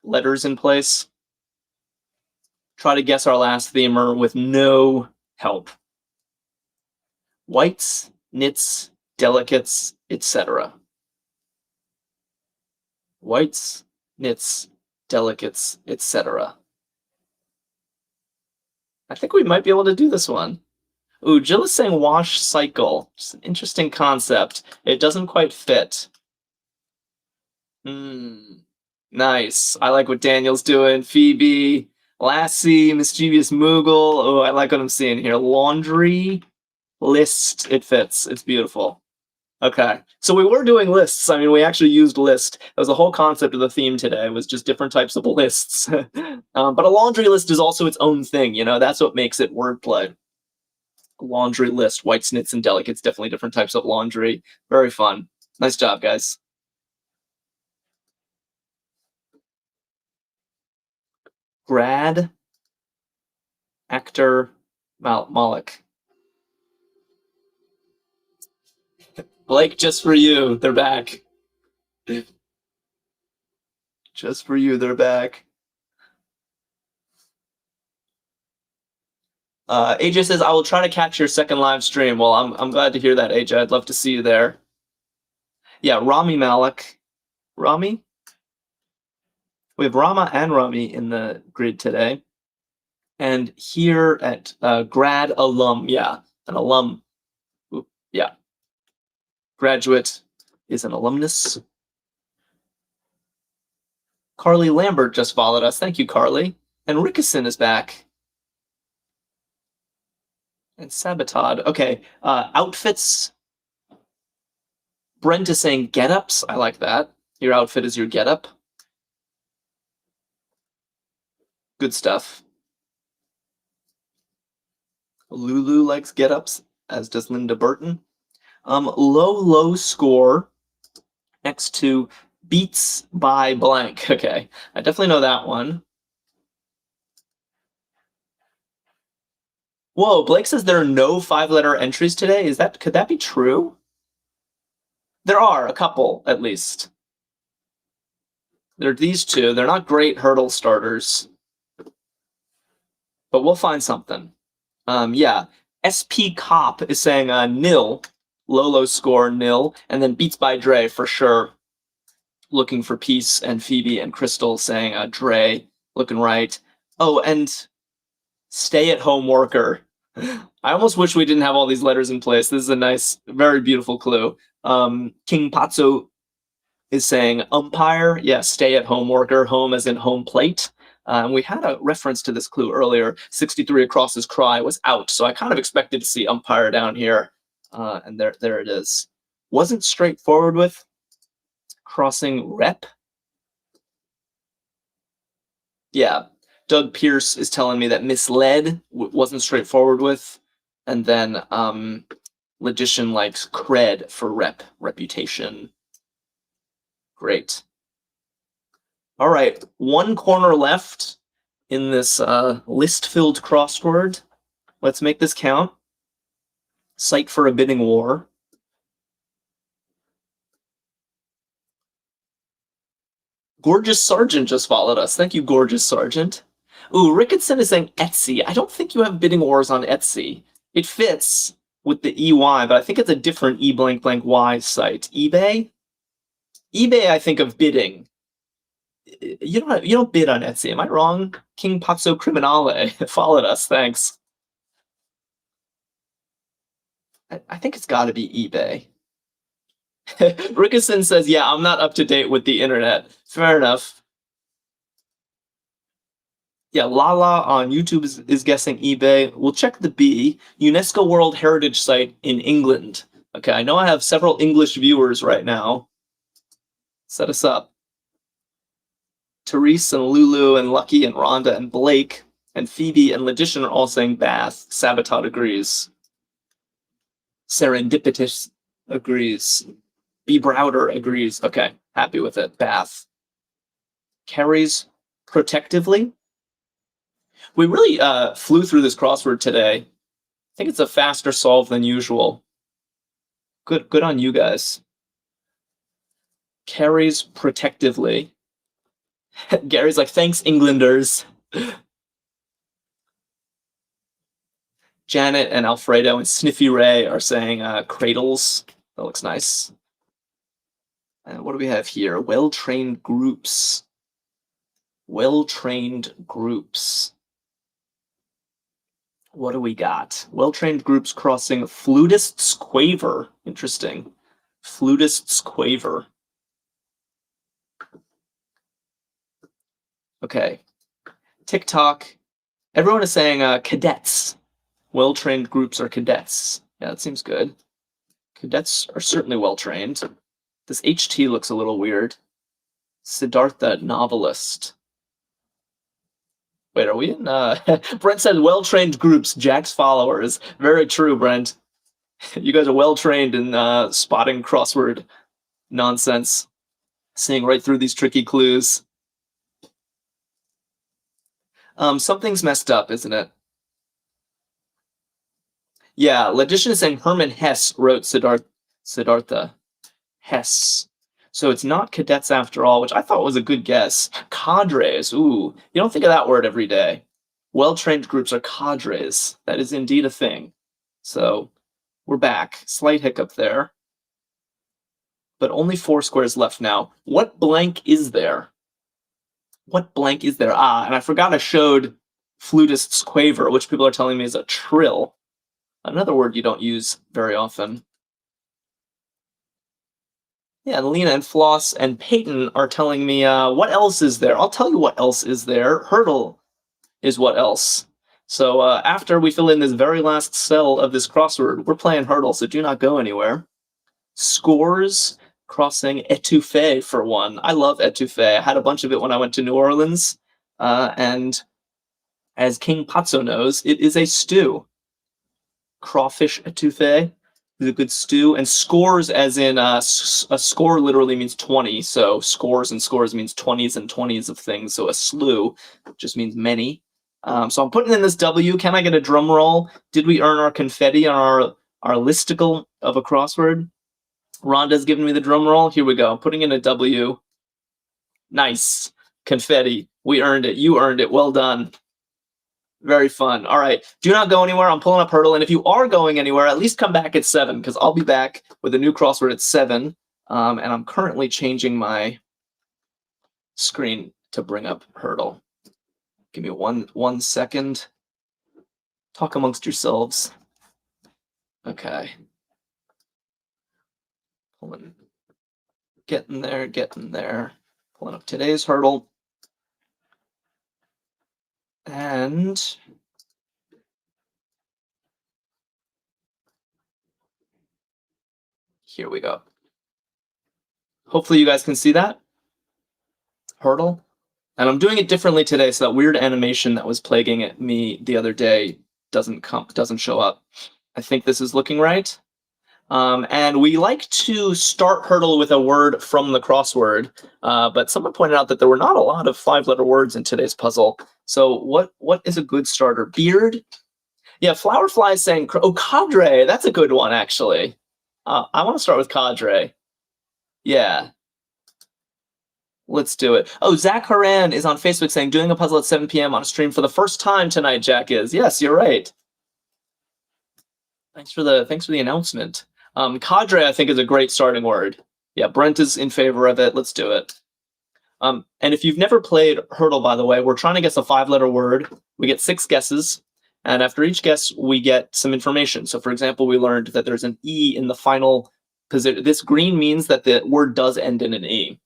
letters in place? Try to guess our last themer with no help. Whites, knits, delicates, etc. Whites, knits, delicates, etc. I think we might be able to do this one. Ooh, Jill is saying wash cycle. It's an interesting concept. It doesn't quite fit. Nice. I like what Daniel's doing. Phoebe, Lassie, Mischievous Moogle. Oh, I like what I'm seeing here. Laundry, list. It fits. It's beautiful. Okay. So we were doing lists. I mean, we actually used list. That was the whole concept of the theme today, was just different types of lists. But a laundry list is also its own thing, you know? That's what makes it wordplay. Laundry list, whites, knits, and delicates, definitely different types of laundry. Very fun. Nice job, guys. Grad, actor, Malik. Blake, just for you, they're back. Just for you, they're back. AJ says, I will try to catch your second live stream. Well, I'm glad to hear that, AJ. I'd love to see you there. Yeah, Rami Malik. Rami? We have Rama and Rami in the grid today. And here at grad alum, yeah, an alum. Ooh, yeah. Graduate is an alumnus. Carly Lambert just followed us. Thank you, Carly. And Rickison is back. And Sabatod. Okay, outfits. Brent is saying get-ups. I like that. Your outfit is your get-up. Good stuff. Lulu likes get-ups, as does Linda Burton. Low score next to beats by blank. Okay, I definitely know that one. Whoa, Blake says there are no 5-letter entries today. Could that be true? There are a couple, at least. There are these two. They're not great hurdle starters, but we'll find something. Yeah, SP Cop is saying nil, low score nil, and then Beats by Dre for sure. Looking for Peace, and Phoebe and Crystal saying Dre, looking right. Oh, and stay-at-home worker. I almost wish we didn't have all these letters in place. This is a nice, very beautiful clue. King Patso is saying umpire. Yeah, stay-at-home worker, home as in home plate. And we had a reference to this clue earlier. 63 across his cry was out, so I kind of expected to see umpire down here. And there it is. Wasn't straightforward with crossing rep. Yeah, Doug Pierce is telling me that misled wasn't straightforward with. And then logician likes cred for reputation. Great. All right, one corner left in this list-filled crossword. Let's make this count. Cite for a bidding war. Gorgeous Sergeant just followed us. Thank you, Gorgeous Sergeant. Ooh, Ricketson is saying Etsy. I don't think you have bidding wars on Etsy. It fits with the EY, but I think it's a different E blank blank Y site. eBay? eBay, I think of bidding. You don't bid on Etsy. Am I wrong? King Pazzo Criminale followed us. Thanks. I think it's got to be eBay. Rickison says, yeah, I'm not up to date with the internet. Fair enough. Yeah, Lala on YouTube is guessing eBay. We'll check the B. UNESCO World Heritage Site in England. Okay, I know I have several English viewers right now. Set us up. Therese and Lulu and Lucky and Rhonda and Blake and Phoebe and Logician are all saying Bath. Sabotot agrees. Serendipitous agrees. B. Browder agrees. Okay, happy with it. Bath. Carries protectively. We really flew through this crossword today. I think it's a faster solve than usual. Good on you guys. Carries protectively. Gary's like, thanks, Englanders. Janet and Alfredo and Sniffy Ray are saying cradles. That looks nice. And what do we have here? Well-trained groups. Well-trained groups. What do we got? Well-trained groups crossing flutists quaver. Interesting. Flutists quaver. Okay. TikTok. Everyone is saying cadets. Well-trained groups are cadets. Yeah, that seems good. Cadets are certainly well-trained. This HT looks a little weird. Siddhartha, novelist. Wait, are we in? Brent said well-trained groups, Jack's followers. Very true, Brent. You guys are well-trained in spotting crossword nonsense. Seeing right through these tricky clues. Something's messed up, isn't it? Yeah, Logician is saying Hermann Hesse wrote Siddhartha. Hesse. So it's not cadets after all, which I thought was a good guess. Cadres. Ooh, you don't think of that word every day. Well-trained groups are cadres. That is indeed a thing. So we're back. Slight hiccup there. But only 4 squares left now. What blank is there? What blank is there? Ah, and I forgot I showed flutist's quaver, which people are telling me is a trill. Another word you don't use very often. Yeah, Lena and Floss and Peyton are telling me what else is there. I'll tell you what else is there. Hurdle is what else. So after we fill in this very last cell of this crossword, we're playing Hurdle, so do not go anywhere. Scores, crossing etouffee for one. I love etouffee. I had a bunch of it when I went to New Orleans. And as King Pazzo knows, it is a stew. Crawfish etouffee is a good stew. And scores, as in a score literally means 20. So scores and scores means 20s and 20s of things. So a slew just means many. So I'm putting in this W. Can I get a drum roll? Did we earn our confetti on our listicle of a crossword? Rhonda's giving me the drum roll. Here we go. I'm putting in a W. Nice. Confetti. We earned it. You earned it. Well done. Very fun. All right. Do not go anywhere. I'm pulling up Hurdle. And if you are going anywhere, at least come back at 7, because I'll be back with a new crossword at 7. And I'm currently changing my screen to bring up Hurdle. Give me one second. Talk amongst yourselves. Okay. Getting there. Pulling up today's Hurdle. And here we go. Hopefully you guys can see that. Hurdle. And I'm doing it differently today, so that weird animation that was plaguing me the other day doesn't show up. I think this is looking right. And we like to start Hurdle with a word from the crossword, but someone pointed out that there were not a lot of 5-letter words in today's puzzle. So what is a good starter? Beard? Yeah, Flowerfly is saying, oh, cadre. That's a good one, actually. I want to start with cadre. Yeah. Let's do it. Oh, Zach Haran is on Facebook saying, doing a puzzle at 7 p.m. on a stream for the first time tonight, Jack is. Yes, you're right. Thanks for the announcement. Cadre, I think, is a great starting word. Yeah, Brent is in favor of it. Let's do it. And if you've never played Hurdle, by the way, we're trying to guess a 5-letter word. We get 6 guesses. And after each guess, we get some information. So, for example, we learned that there's an E in the final position. This green means that the word does end in an E.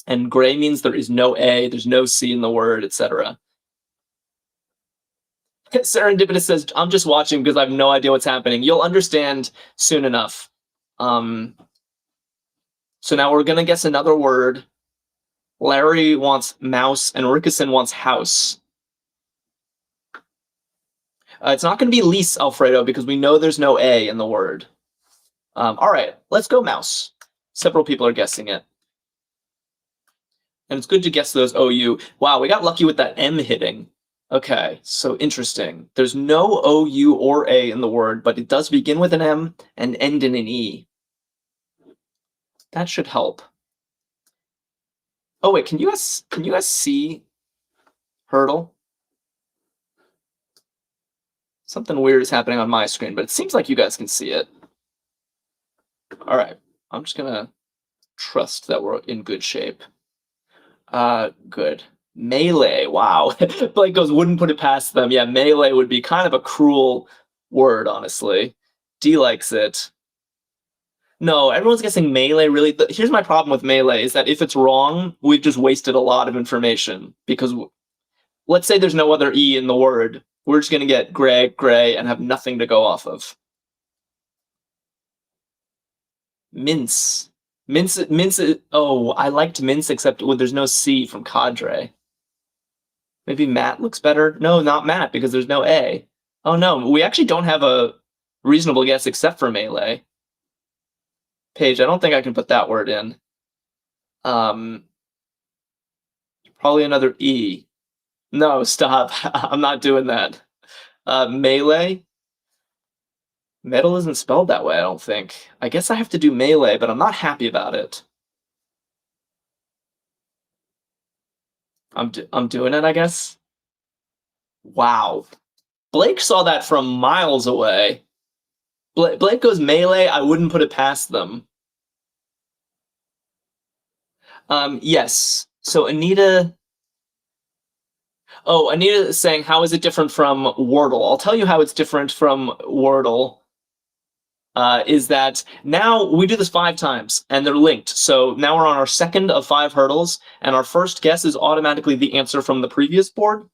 And gray means there is no A, there's no C in the word, etc. Serendipitous says, I'm just watching because I have no idea what's happening. You'll understand soon enough. So now we're going to guess another word. Larry wants mouse and Rickerson wants house. It's not going to be lease, Alfredo, because we know there's no A in the word. All right, let's go mouse. Several people are guessing it. And it's good to guess those OU. Wow, we got lucky with that M hitting. Okay, so interesting. There's no OU or A in the word, but it does begin with an M and end in an E. That should help. Oh wait, can you guys see hurdle? Something weird is happening on my screen, but it seems like you guys can see it. All right, I'm just gonna trust that we're in good shape. Good. Melee, wow. Blake goes, wouldn't put it past them. Yeah, melee would be kind of a cruel word, honestly. D likes it. No, everyone's guessing melee, really. Here's my problem with melee, is that if it's wrong, we've just wasted a lot of information. Because let's say there's no other E in the word. We're just going to get gray, and have nothing to go off of. Mince. Mince. Oh, I liked mince, except there's no C from cadre. Maybe Matt looks better. No, not Matt, because there's no A. Oh no, we actually don't have a reasonable guess except for melee. Paige, I don't think I can put that word in. Probably another E. No, stop. I'm not doing that. Melee. Metal isn't spelled that way, I don't think. I guess I have to do melee, but I'm not happy about it. I'm doing it, I guess. Wow. Blake saw that from miles away. Blake goes melee, I wouldn't put it past them. Yes. So Anita... Oh, Anita is saying, how is it different from Wordle? I'll tell you how it's different from Wordle. Is that now we do this 5 times, and they're linked. So now we're on our second of 5 hurdles, and our first guess is automatically the answer from the previous board,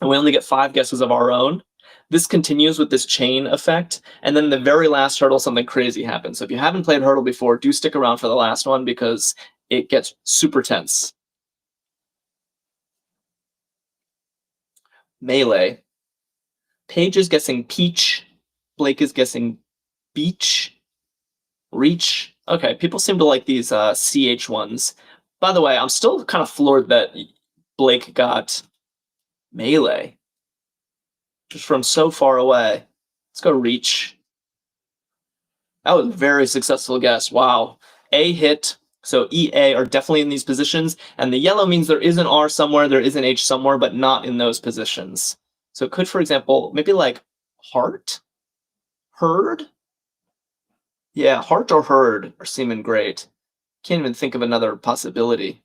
and we only get 5 guesses of our own. This continues with this chain effect, and then the very last hurdle, something crazy happens. So if you haven't played Hurdle before, do stick around for the last one, because it gets super tense. Melee. Paige is guessing peach. Blake is guessing beach. Reach. Okay, people seem to like these CH ones. By the way, I'm still kind of floored that Blake got melee. Just from so far away. Let's go reach. That was a very successful guess. Wow. A hit. So EA are definitely in these positions. And the yellow means there is an R somewhere, there is an H somewhere, but not in those positions. So it could, for example, maybe like heart? Herd? Yeah, heart or herd are seeming great. Can't even think of another possibility.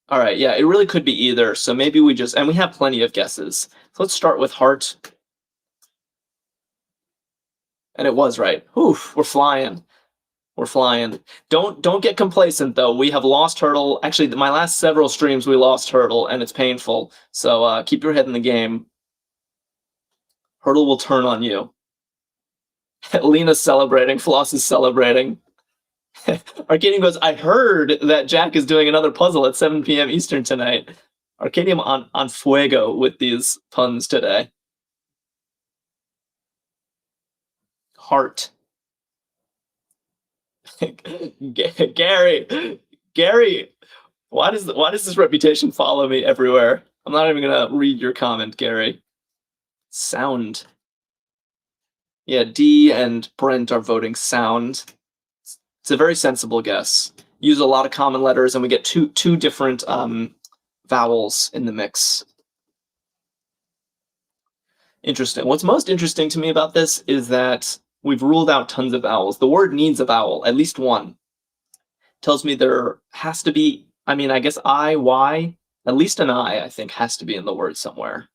All right, yeah, it really could be either. So maybe we just, and we have plenty of guesses. So let's start with heart. And it was right. Oof, we're flying. We're flying. Don't get complacent though. We have lost hurdle. Actually, my last several streams we lost hurdle, and it's painful. So keep your head in the game. Hurdle will turn on you. Lena's celebrating. Floss is celebrating. Arkadium goes, I heard that Jack is doing another puzzle at 7 p.m. Eastern tonight. Arkadium on fuego with these puns today. Heart. Gary, why does this reputation follow me everywhere? I'm not even gonna read your comment, Gary. Sound. Yeah, D and Brent are voting sound. It's a very sensible guess. Use a lot of common letters, and we get two different vowels in the mix. Interesting. What's most interesting to me about this is that we've ruled out tons of vowels. The word needs a vowel, at least one. Tells me there has to be, I mean, I guess I, Y, at least an I think, has to be in the word somewhere.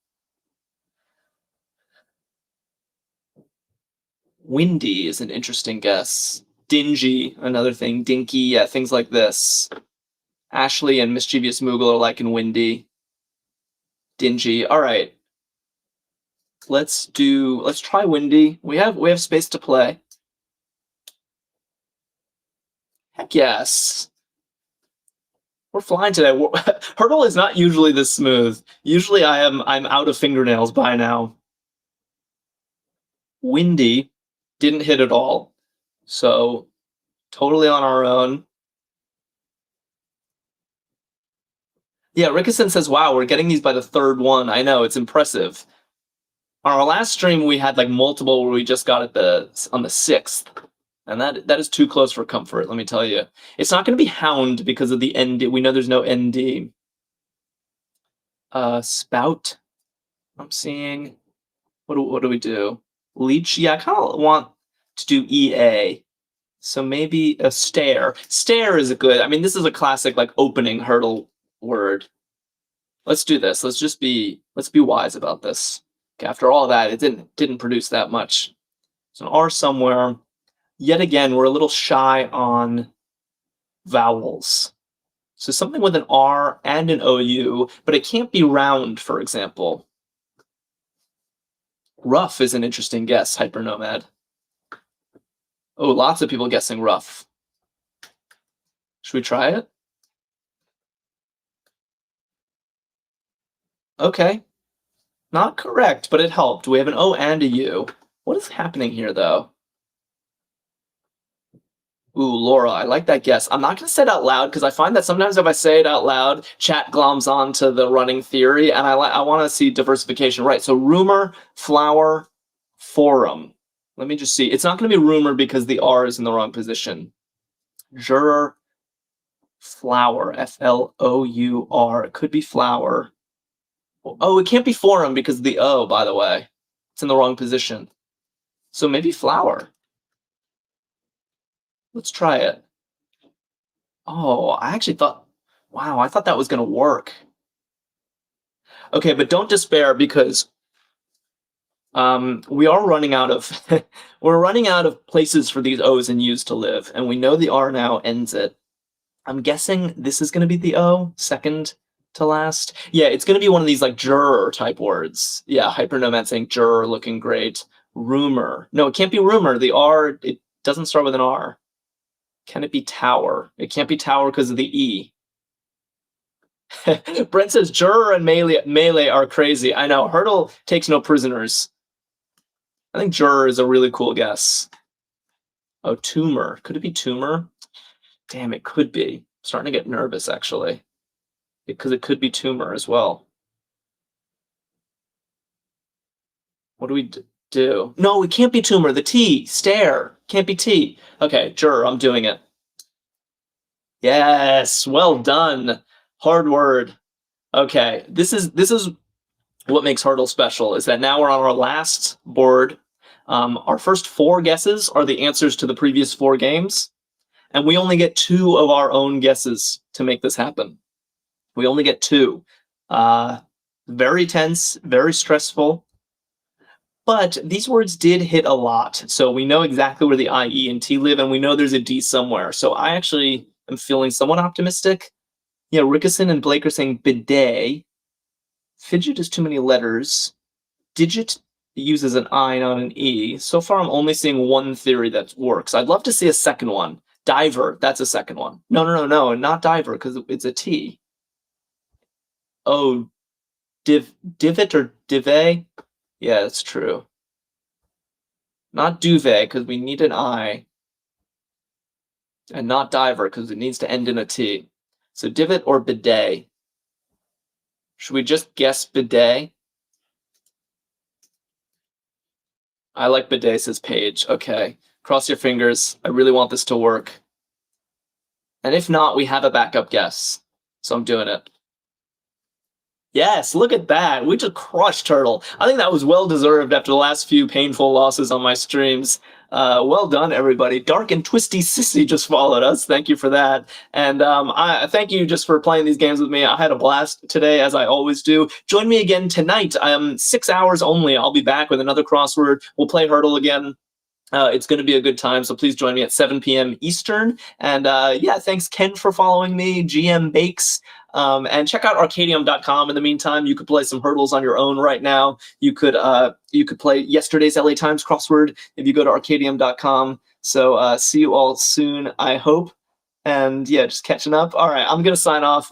Windy is an interesting guess. Dingy, another thing. Dinky, yeah, things like this. Ashley and Mischievous Moogle are liking windy. dingy. All right. Let's try windy. We have space to play. Heck yes. We're flying today. Hurdle is not usually this smooth. Usually I'm out of fingernails by now. Windy didn't hit at all. So totally on our own. Yeah, Rickison says, wow, we're getting these by the third one. I know, it's impressive. On our last stream, we had like multiple where we just got it on the 6th. And that is too close for comfort, let me tell you. It's not going to be Hound because of the ND. We know there's no ND. Spout, I'm seeing. What do we do? Leech? Yeah, I kind of want to do EA. So maybe a stare. Stare is a good. I mean, this is a classic like opening hurdle word. Let's do this. Let's be wise about this. Okay, after all that, it didn't produce that much. So an R somewhere. Yet again, we're a little shy on vowels. So something with an R and an OU, but it can't be round, for example. Rough is an interesting guess, Hypernomad. Oh, lots of people guessing rough. Should we try it? Okay. Not correct, but it helped. We have an O and a U. What is happening here, though? Ooh, Laura, I like that guess. I'm not going to say it out loud because I find that sometimes if I say it out loud, chat gloms onto the running theory, and I want to see diversification. Right, so rumor, flower, forum. Let me just see. It's not going to be rumor because the R is in the wrong position. Juror, flower, F-L-O-U-R. It could be flower. Oh, it can't be forum because of the O, by the way. It's in the wrong position. So maybe flower. Let's try it. Oh, I actually thought, wow, I thought that was going to work. Okay, but don't despair because we are running out of we're running out of places for these O's and U's to live, and we know the R now ends it. I'm guessing this is going to be the O, second to last. Yeah, it's going to be one of these like juror type words. Yeah, Hypernomad saying juror looking great. Rumor. No, it can't be rumor. The R, it doesn't start with an R. Can it be tower? It can't be tower because of the E. Brent says juror and melee are crazy. I know. Hurdle takes no prisoners. I think juror is a really cool guess. Oh, tumor. Could it be tumor? Damn, it could be. I'm starting to get nervous, actually. Because it could be tumor as well. What do we do? No, it can't be tumor. The T. Stare. Can't be T. Okay, juror, I'm doing it. Yes, well done. Hard word. Okay, this is what makes Hurdle special, is that now we're on our last board. Our first 4 guesses are the answers to the previous 4 games, and we only get 2 of our own guesses to make this happen. We only get 2. Very tense, very stressful. But these words did hit a lot, so we know exactly where the I, E, and T live, and we know there's a D somewhere. So I actually am feeling somewhat optimistic. Yeah, Rickison and Blake are saying bidet. Fidget is too many letters. Digit uses an I, not an E. So far, I'm only seeing one theory that works. I'd love to see a second one. Diver, that's a second one. No, not diver, because it's a T. Oh, divot or divet? Yeah, that's true. Not duvet, because we need an I. And not diver, because it needs to end in a T. So divot or bidet? Should we just guess bidet? I like bidet, says Paige. Okay, cross your fingers. I really want this to work. And if not, we have a backup guess. So I'm doing it. Yes, look at that. We just crushed Turtle. I think that was well-deserved after the last few painful losses on my streams. Well done, everybody. Dark and Twisty Sissy just followed us. Thank you for that. And I thank you just for playing these games with me. I had a blast today, as I always do. Join me again tonight. 6 hours only. I'll be back with another crossword. We'll play Hurdle again. It's going to be a good time, so please join me at 7 p.m. Eastern. And yeah, thanks, Ken, for following me, GM Bakes. And check out Arkadium.com. In the meantime, you could play some hurdles on your own right now. You could play yesterday's LA Times crossword if you go to Arkadium.com. So see you all soon, I hope. And yeah, just catching up. All right, I'm going to sign off.